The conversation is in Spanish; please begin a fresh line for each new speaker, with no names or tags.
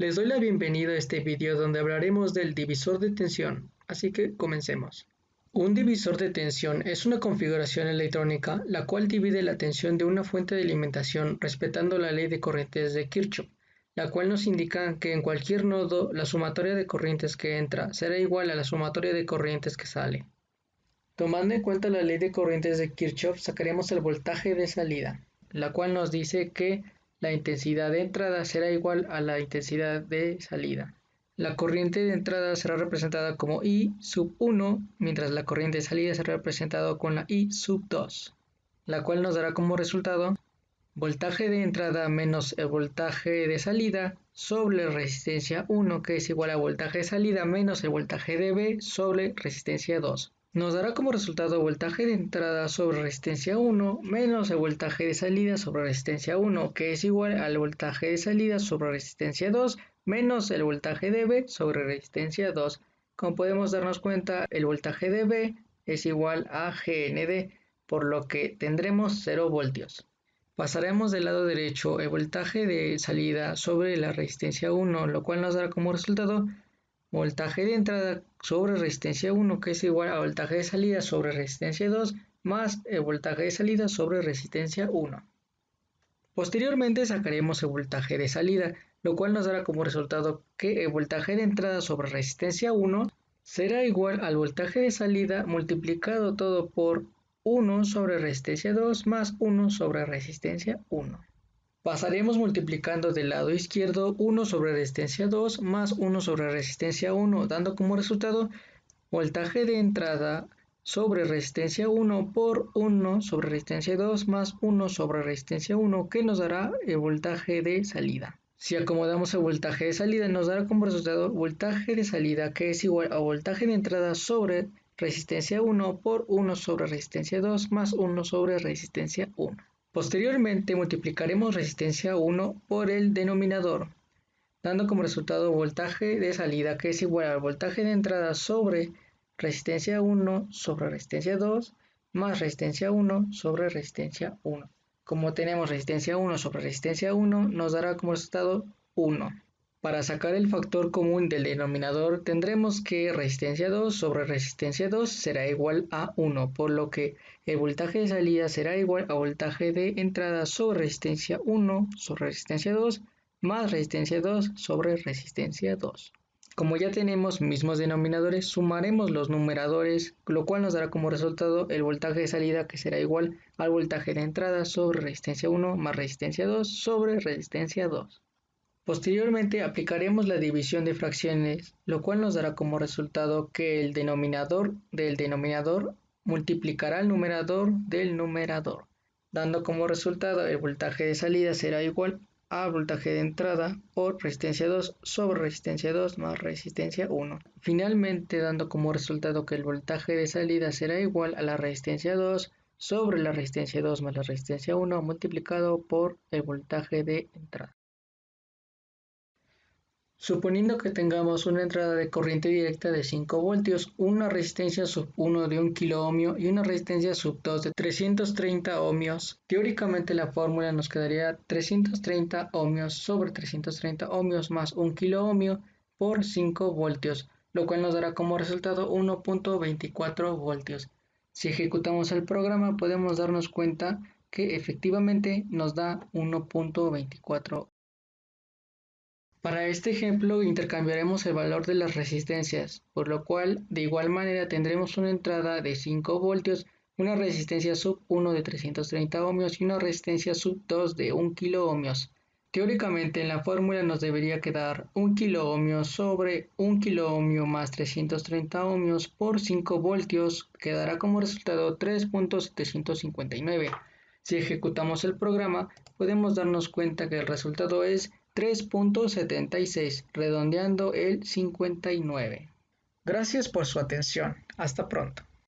Les doy la bienvenida a este vídeo donde hablaremos del divisor de tensión, así que comencemos. Un divisor de tensión es una configuración electrónica la cual divide la tensión de una fuente de alimentación respetando la ley de corrientes de Kirchhoff, la cual nos indica que en cualquier nodo la sumatoria de corrientes que entra será igual a la sumatoria de corrientes que sale. Tomando en cuenta la ley de corrientes de Kirchhoff, sacaremos el voltaje de salida, la cual nos dice que la intensidad de entrada será igual a la intensidad de salida. La corriente de entrada será representada como I sub 1, mientras la corriente de salida será representada con la I sub 2, la cual nos dará como resultado voltaje de entrada menos el voltaje de salida sobre resistencia 1, que es igual a voltaje de salida menos el voltaje de B sobre resistencia 2. Nos dará como resultado voltaje de entrada sobre resistencia 1 menos el voltaje de salida sobre resistencia 1, que es igual al voltaje de salida sobre resistencia 2 menos el voltaje de B sobre resistencia 2. Como podemos darnos cuenta, el voltaje de B es igual a GND, por lo que tendremos 0 voltios. Pasaremos del lado derecho el voltaje de salida sobre la resistencia 1, lo cual nos dará como resultado voltaje de entrada sobre resistencia 1, que es igual a voltaje de salida sobre resistencia 2 más el voltaje de salida sobre resistencia 1. Posteriormente sacaremos el voltaje de salida, lo cual nos dará como resultado que el voltaje de entrada sobre resistencia 1 será igual al voltaje de salida multiplicado todo por 1 sobre resistencia 2 más 1 sobre resistencia 1. Pasaremos multiplicando del lado izquierdo 1 sobre resistencia 2 más 1 sobre resistencia 1, dando como resultado voltaje de entrada sobre resistencia 1 por 1 sobre resistencia 2 más 1 sobre resistencia 1, que nos dará el voltaje de salida. Si acomodamos el voltaje de salida, nos dará como resultado voltaje de salida, que es igual a voltaje de entrada sobre resistencia 1 por 1 sobre resistencia 2 más 1 sobre resistencia 1. Posteriormente multiplicaremos resistencia 1 por el denominador, dando como resultado voltaje de salida, que es igual al voltaje de entrada sobre resistencia 1 sobre resistencia 2 más resistencia 1 sobre resistencia 1. Como tenemos resistencia 1 sobre resistencia 1, nos dará como resultado 1. Para sacar el factor común del denominador, tendremos que resistencia 2 sobre resistencia 2 será igual a 1, por lo que el voltaje de salida será igual a voltaje de entrada sobre resistencia 1 sobre resistencia 2 más resistencia 2 sobre resistencia 2. Como ya tenemos mismos denominadores, sumaremos los numeradores, lo cual nos dará como resultado el voltaje de salida, que será igual al voltaje de entrada sobre resistencia 1 más resistencia 2 sobre resistencia 2. Posteriormente aplicaremos la división de fracciones, lo cual nos dará como resultado que el denominador del denominador multiplicará el numerador del numerador, dando como resultado el voltaje de salida será igual a voltaje de entrada por resistencia 2 sobre resistencia 2 más resistencia 1. Finalmente, dando como resultado que el voltaje de salida será igual a la resistencia 2 sobre la resistencia 2 más la resistencia 1 multiplicado por el voltaje de entrada. Suponiendo que tengamos una entrada de corriente directa de 5 voltios, una resistencia sub 1 de 1 kilo ohmio y una resistencia sub 2 de 330 ohmios, teóricamente la fórmula nos quedaría 330 ohmios sobre 330 ohmios más 1 kilo ohmio por 5 voltios, lo cual nos dará como resultado 1.24 voltios. Si ejecutamos el programa, podemos darnos cuenta que efectivamente nos da 1.24. Para este ejemplo intercambiaremos el valor de las resistencias, por lo cual de igual manera tendremos una entrada de 5 voltios, una resistencia sub 1 de 330 ohmios y una resistencia sub 2 de 1 kilo ohmios. Teóricamente en la fórmula nos debería quedar 1 kilo ohmio sobre 1 kilo ohmio más 330 ohmios por 5 voltios, que dará como resultado 3.759. Si ejecutamos el programa, podemos darnos cuenta que el resultado es 3.76, redondeando el 59. Gracias por su atención. Hasta pronto.